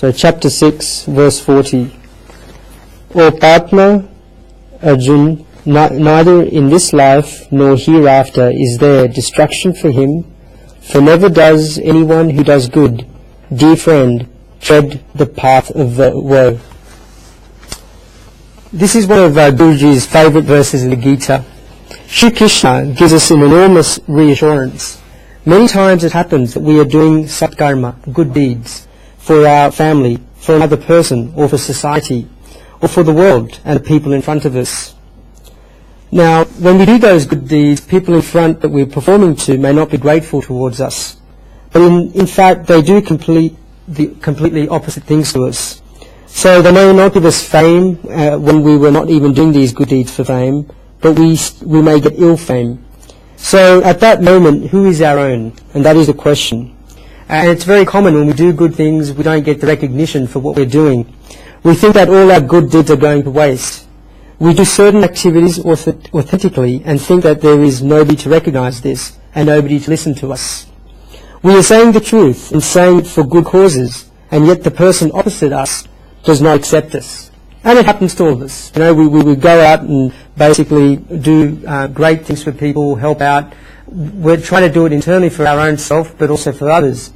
So chapter 6, verse 40. O Pārtha, Arjuna, neither in this life nor hereafter is there destruction for him, for never does anyone who does good, dear friend, tread the path of woe. This is one of Guruji's favourite verses in the Gita. Sri Krishna gives us an enormous reassurance. Many times it happens that we are doing satkarma, good deeds, for our family, for another person, or for society, or for the world and the people in front of us. Now, when we do those good deeds, people in front that we're performing to may not be grateful towards us. But in fact, they do completely opposite things to us. So they may not give us fame when we were not even doing these good deeds for fame, but we may get ill fame. So at that moment, who is our own? And that is the question. And it's very common when we do good things, we don't get the recognition for what we're doing. We think that all our good deeds are going to waste. We do certain activities authentically and think that there is nobody to recognize this and nobody to listen to us. We are saying the truth and saying it for good causes, and yet the person opposite us does not accept us. And it happens to all of us. You know, we go out and basically do great things for people, help out. We're trying to do it internally for our own self, but also for others.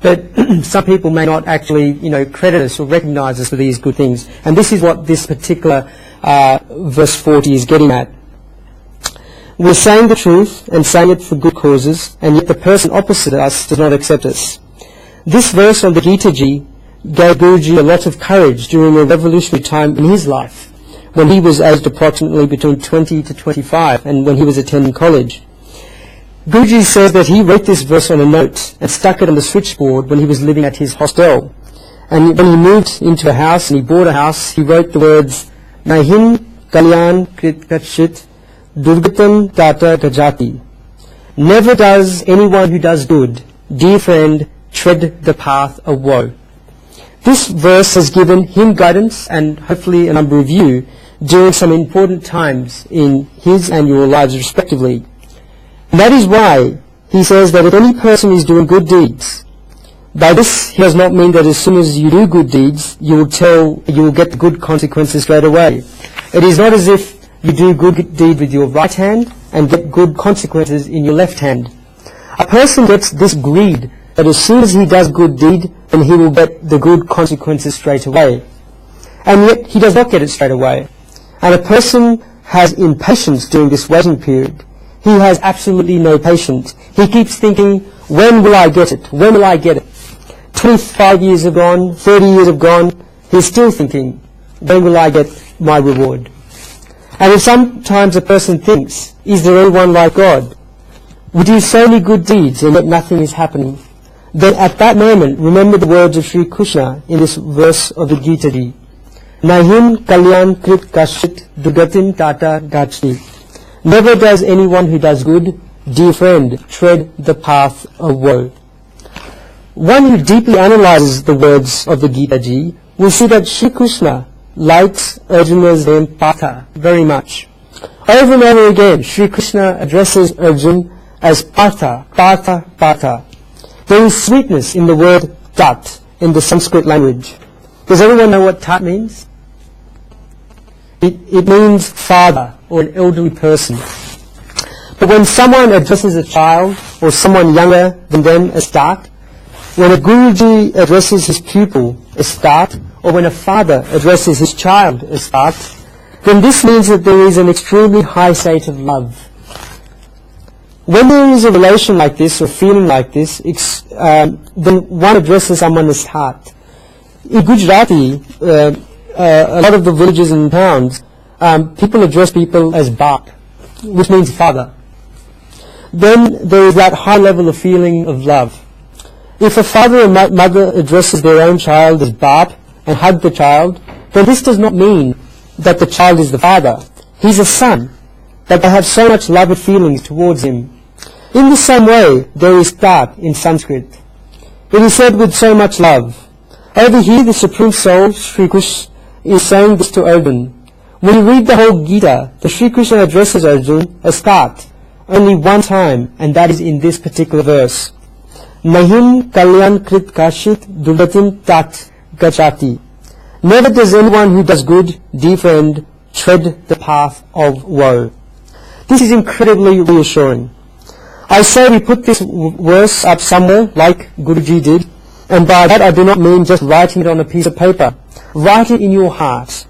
But some people may not actually, credit us or recognize us for these good things. And this is what this particular verse 40 is getting at. We're saying the truth and saying it for good causes, and yet the person opposite us does not accept us. This verse on the Gita Ji gave Guruji a lot of courage during a revolutionary time in his life, when he was aged approximately between 20 to 25 and when he was attending college. Guruji says that he wrote this verse on a note and stuck it on the switchboard when he was living at his hostel. And when he moved into a house and he bought a house, he wrote the words, Nahin kalyan krit kachit durgatam tata gajati. Never does anyone who does good, dear friend, tread the path of woe. This verse has given him guidance and hopefully a number of you during some important times in his and your lives respectively. And that is why he says that if any person is doing good deeds, by this he does not mean that as soon as you do good deeds, you will get the good consequences straight away. It is not as if you do good deed with your right hand and get good consequences in your left hand. A person gets this greed that as soon as he does good deed, then he will get the good consequences straight away. And yet he does not get it straight away. And a person has impatience during this waiting period. He has absolutely no patience. He keeps thinking, when will I get it? When will I get it? 25 years have gone, 30 years have gone. He's still thinking, when will I get my reward? And sometimes a person thinks, is there anyone like God? We do so many good deeds and yet nothing is happening. Then at that moment, remember the words of Sri Krishna in this verse of the Gita Ji. Nahin kalyan krit kashit durgatim tata gachni. Never does anyone who does good, dear friend, tread the path of woe. One who deeply analyzes the words of the Gita Ji will see that Sri Krishna likes Arjuna's name Pārtha very much. Over and over again, Sri Krishna addresses Arjuna as Pārtha, Pārtha, Pārtha. There is sweetness in the word tat in the Sanskrit language. Does everyone know what tat means? It means father or an elderly person. But when someone addresses a child or someone younger than them as tat, when a Guruji addresses his pupil as tat, or when a father addresses his child as tat, then this means that there is an extremely high state of love. When there is a relation like this or feeling like this, then one addresses someone as tat. In Gujarati, a lot of the villages and towns, people address people as bap, which means father. Then there is that high level of feeling of love. If a father or mother addresses their own child as bap and hug the child, then this does not mean that the child is the father. He's a son, that they have so much love and feelings towards him. In the same way, there is tat in Sanskrit. It is said with so much love. Over here, the Supreme Soul, Sri Krishna, is saying this to Arjuna. When you read the whole Gita, the Sri Krishna addresses Arjuna as tat only one time, and that is in this particular verse. Nahin kalyan krit kashit durgatim tat gachati. Never does anyone who does good, dear friend, tread the path of woe. This is incredibly reassuring. I say we put this verse up somewhere, like Guruji did, and by that I do not mean just writing it on a piece of paper. Write it in your heart.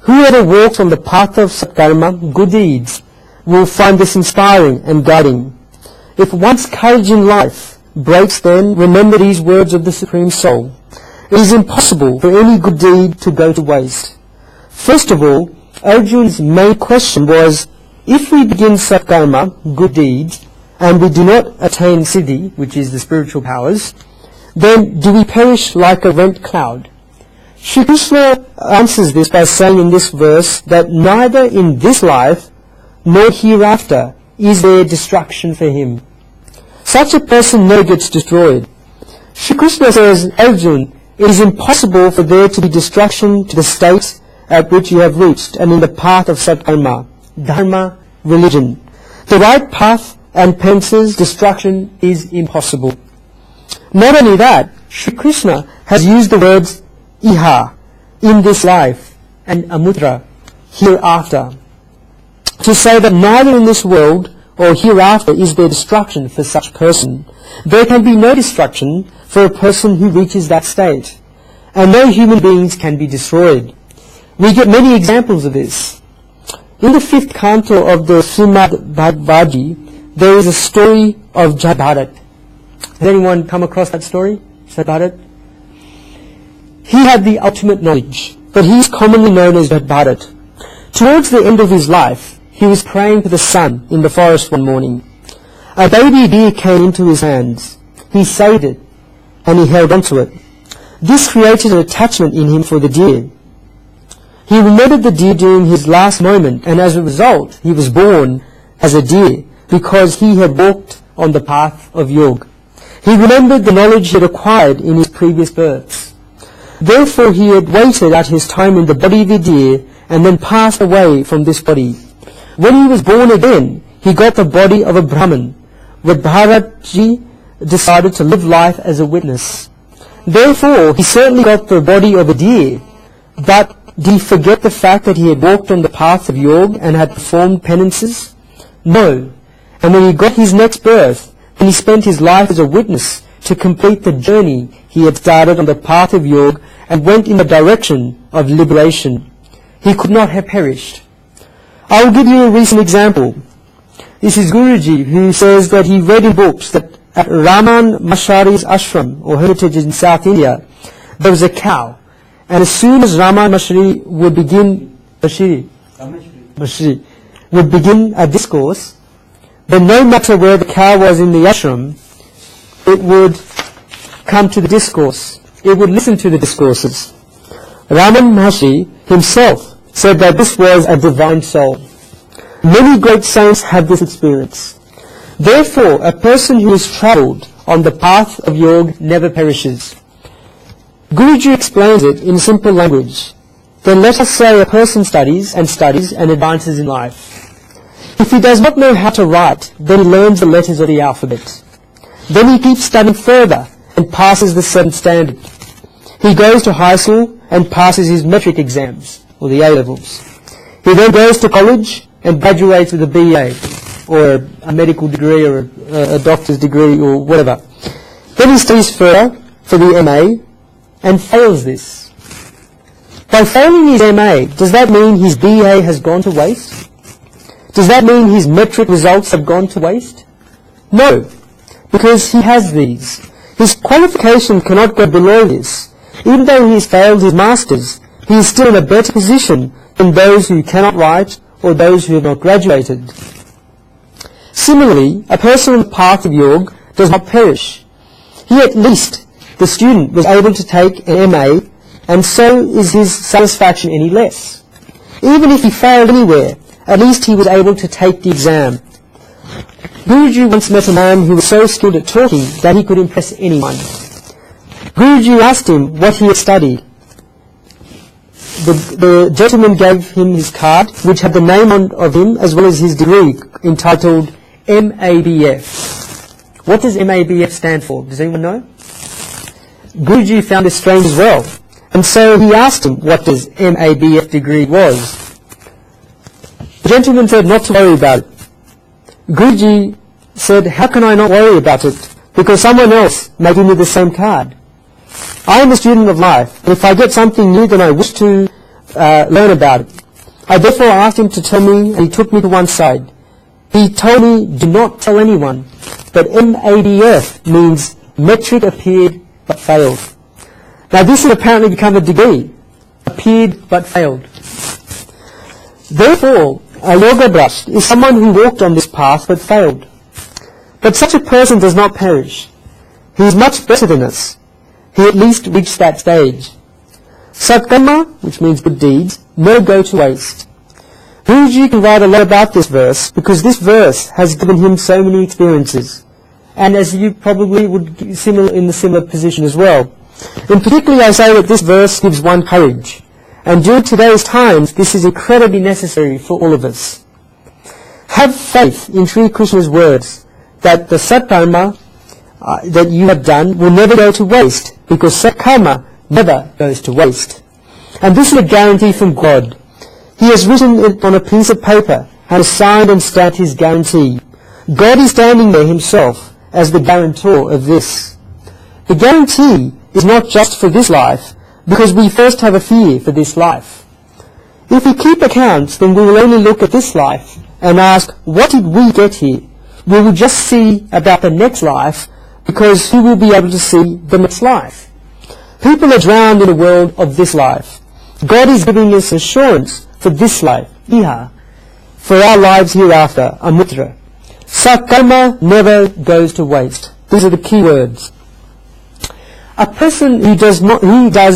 Whoever walks on the path of satkarma, good deeds, will find this inspiring and guiding. If one's courage in life breaks, then remember these words of the Supreme Soul. It is impossible for any good deed to go to waste. First of all, Arjuna's main question was, if we begin satkarma, good deeds, and we do not attain siddhi, which is the spiritual powers, then do we perish like a rent cloud? Shri Krishna answers this by saying in this verse that neither in this life nor hereafter is there destruction for him. Such a person never gets destroyed. Shri Krishna says, Arjuna, it is impossible for there to be destruction to the state at which you have reached and in the path of satkarma, dharma, religion. The right path and penances, destruction is impossible. Not only that, Shri Krishna has used the words iha, in this life, and amutra, hereafter, to say that neither in this world or hereafter is there destruction for such person. There can be no destruction for a person who reaches that state, and no human beings can be destroyed. We get many examples of this. In the 5th canto of the Srimad Bhagavad Gita, there is a story of Jayabharat. Has anyone come across that story? Jayabharat? He had the ultimate knowledge, but he is commonly known as Jayabharat. Towards the end of his life, he was praying for the sun in the forest one morning. A baby deer came into his hands. He saved it, and he held onto it. This created an attachment in him for the deer. He remembered the deer during his last moment, and as a result, he was born as a deer because he had walked on the path of yoga. He remembered the knowledge he had acquired in his previous births. Therefore, he had waited out his time in the body of a deer and then passed away from this body. When he was born again, he got the body of a Brahmin. Bharatji decided to live life as a witness. Therefore, he certainly got the body of a deer, but did he forget the fact that he had walked on the path of yoga and had performed penances? No. And when he got his next birth, then he spent his life as a witness to complete the journey he had started on the path of yoga and went in the direction of liberation. He could not have perished. I will give you a recent example. This is Guruji, who says that he read in books that at Raman Mahari's ashram, or hermitage in South India, there was a cow. And as soon as Raman Mahari would begin, would begin a discourse, then no matter where the cow was in the ashram, it would come to the discourse. It would listen to the discourses. Raman Mahari himself said that this was a divine soul. Many great saints have this experience. Therefore, a person who has travelled on the path of yoga never perishes. Guruji explains it in simple language. Then let us say a person studies and advances in life. If he does not know how to write, then he learns the letters of the alphabet. Then he keeps studying further and passes the 7th standard. He goes to high school and passes his metric exams, or the A-levels. He then goes to college and graduates with a BA, or a medical degree, or a doctor's degree, or whatever. Then he studies further for the MA and fails this. By failing his MA, does that mean his BA has gone to waste? Does that mean his metric results have gone to waste? No, because he has these. His qualification cannot go below this. Even though he has failed his masters, he is still in a better position than those who cannot write or those who have not graduated. Similarly, a person on the path of yoga does not perish. He at least, the student, was able to take an MA, and so is his satisfaction any less. Even if he failed anywhere, at least he was able to take the exam. Guruji once met a man who was so skilled at talking that he could impress anyone. Guruji asked him what he had studied. The gentleman gave him his card, which had the name of him as well as his degree, entitled MABF. What does MABF stand for? Does anyone know? Guruji found this strange as well, And so he asked him what his MABF degree was. The gentleman said not to worry about it. Guruji said, how can I not worry about it? Because someone else may give me the same card. I am a student of life, and if I get something new, then I wish to learn about it. I therefore asked him to tell me, and he took me to one side. He told me, do not tell anyone, but MABF means metric appeared but failed. Now this has apparently become a degree, appeared but failed. Therefore, a yoga brahman is someone who walked on this path but failed. But such a person does not perish. He is much better than us. He at least reached that stage. Satkarma, which means good deeds, never go to waste. Guruji can write a lot about this verse because this verse has given him so many experiences. And as you probably would be in a similar position as well. In particular, I say that this verse gives one courage. And during today's times, this is incredibly necessary for all of us. Have faith in Sri Krishna's words that the satkarma that you have done will never go to waste, because satkarma never goes to waste. And this is a guarantee from God. He has written it on a piece of paper and signed and stamped his guarantee. God is standing there himself as the guarantor of this. The guarantee is not just for this life, because we first have a fear for this life. If we keep accounts, then we will only look at this life and ask, what did we get here? We will just see about the next life, because who will be able to see the next life? People are drowned in the world of this life. God is giving us assurance for this life, iha, for our lives hereafter, amitra. Satkarma never goes to waste. These are the key words. A person who does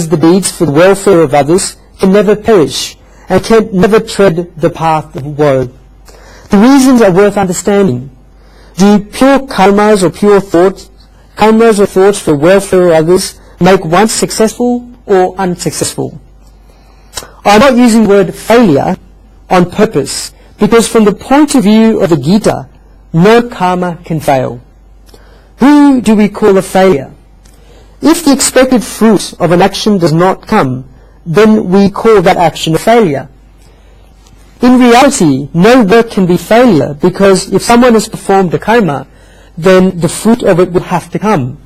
the deeds for the welfare of others can never perish and can never tread the path of woe. The reasons are worth understanding. Do pure karmas or pure thoughts, karmas or thoughts for welfare of others, make one successful or unsuccessful? I'm not using the word failure on purpose, because from the point of view of the Gita, no karma can fail. Who do we call a failure? If the expected fruit of an action does not come, then we call that action a failure. In reality, no work can be failure, because if someone has performed a karma, then the fruit of it will have to come.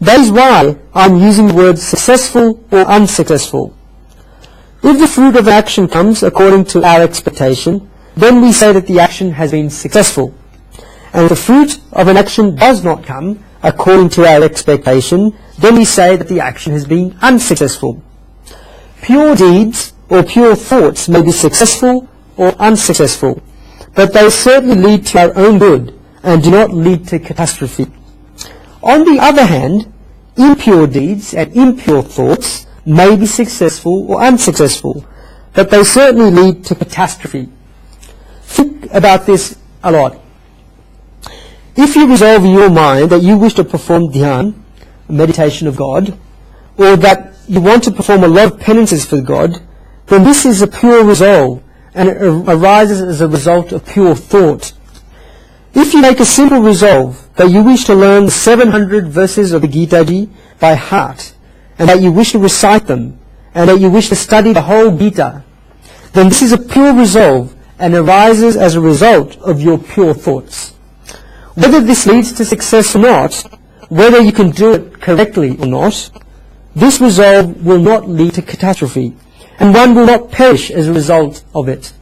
That is why I'm using the words successful or unsuccessful. If the fruit of action comes according to our expectation, then we say that the action has been successful. And if the fruit of an action does not come according to our expectation, then we say that the action has been unsuccessful. Pure deeds or pure thoughts may be successful or unsuccessful, but they certainly lead to our own good and do not lead to catastrophe. On the other hand, impure deeds and impure thoughts may be successful or unsuccessful, but they certainly lead to catastrophe. Think about this a lot. If you resolve in your mind that you wish to perform dhyan, meditation of God, or that you want to perform a lot of penances for God, then this is a pure resolve, and it arises as a result of pure thought. If you make a simple resolve that you wish to learn the 700 verses of the Gita by heart, and that you wish to recite them, and that you wish to study the whole Gita, then this is a pure resolve and arises as a result of your pure thoughts. Whether this leads to success or not, whether you can do it correctly or not, this resolve will not lead to catastrophe, and one will not perish as a result of it.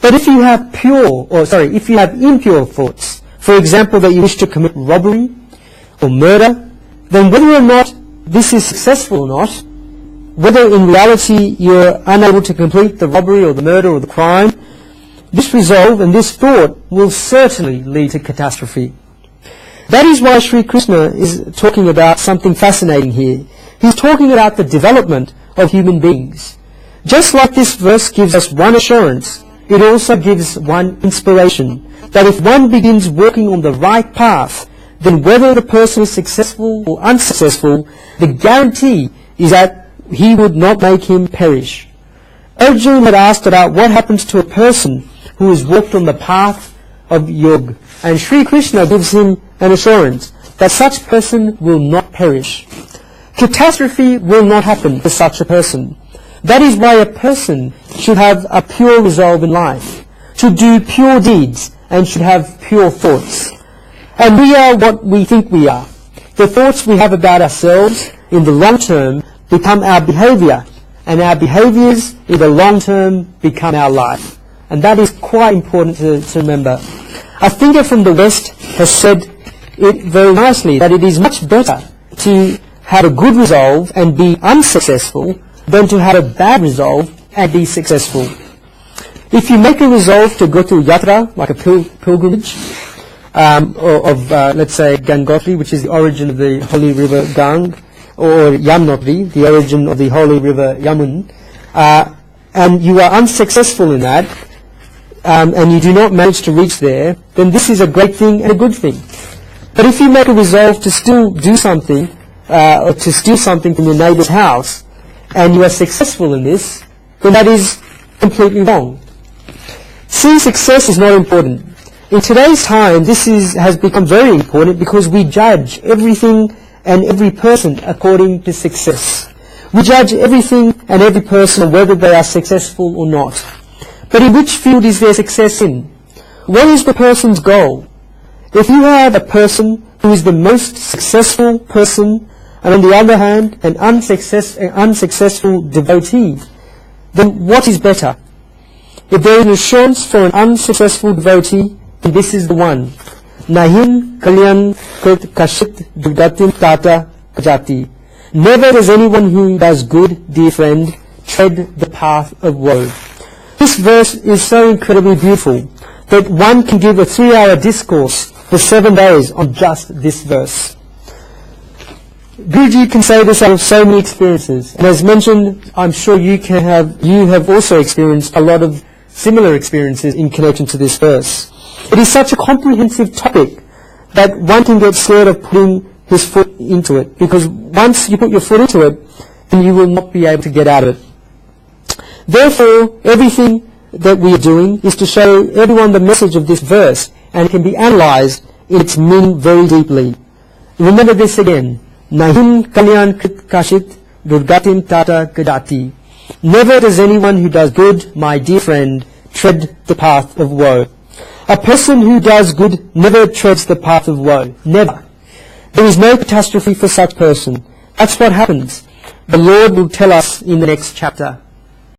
But if you have impure thoughts, for example, that you wish to commit robbery or murder, then whether or not this is successful or not, whether in reality you're unable to complete the robbery or the murder or the crime, this resolve and this thought will certainly lead to catastrophe. That is why Sri Krishna is talking about something fascinating here. He's talking about the development of human beings. Just like this verse gives us one assurance, it also gives one inspiration, that if one begins walking on the right path, then whether the person is successful or unsuccessful, the guarantee is that he would not make him perish. Arjuna had asked about what happens to a person who has walked on the path of yoga, and Sri Krishna gives him an assurance that such person will not perish. catastrophe will not happen for such a person. That is why a person should have a pure resolve in life, should do pure deeds, and should have pure thoughts. And we are what we think we are. The thoughts we have about ourselves in the long term become our behavior, and our behaviors in the long term become our life. And that is quite important to remember. A thinker from the West has said it very nicely, that it is much better to have a good resolve and be unsuccessful than to have a bad resolve and be successful. If you make a resolve to go to yatra, like a pilgrimage, let's say Gangotri, which is the origin of the holy river Gang, or Yamnotri, the origin of the holy river Yamun, and you are unsuccessful in that, and you do not manage to reach there, then this is a great thing and a good thing. But if you make a resolve to still do something, or to steal something from your neighbor's house, and you are successful in this, then that is completely wrong. Seeing success is not important. In today's time, this has become very important because we judge everything and every person according to success. We judge everything and every person whether they are successful or not. But in which field is their success in? What is the person's goal? If you have a person who is the most successful person, and on the other hand, an unsuccessful devotee, then what is better? If there is an assurance for an unsuccessful devotee, then this is the one. Nahin kalyan krit kashit durgatim tata kajati. Never does anyone who does good, dear friend, tread the path of woe. This verse is so incredibly beautiful that one can give a 3-hour discourse for 7 days on just this verse. Guruji can say this out of so many experiences, and as mentioned, I'm sure you have also experienced a lot of similar experiences in connection to this verse. It is such a comprehensive topic that one can get scared of putting his foot into it, because once you put your foot into it, then you will not be able to get out of it. Therefore, everything that we are doing is to show everyone the message of this verse, and it can be analyzed in its meaning very deeply. Remember this again. Nahin kalyan krit kashit durgatim tata kadati. Never does anyone who does good, my dear friend, tread the path of woe. A person who does good never treads the path of woe. Never. There is no catastrophe for such person. That's what happens. The Lord will tell us in the next chapter.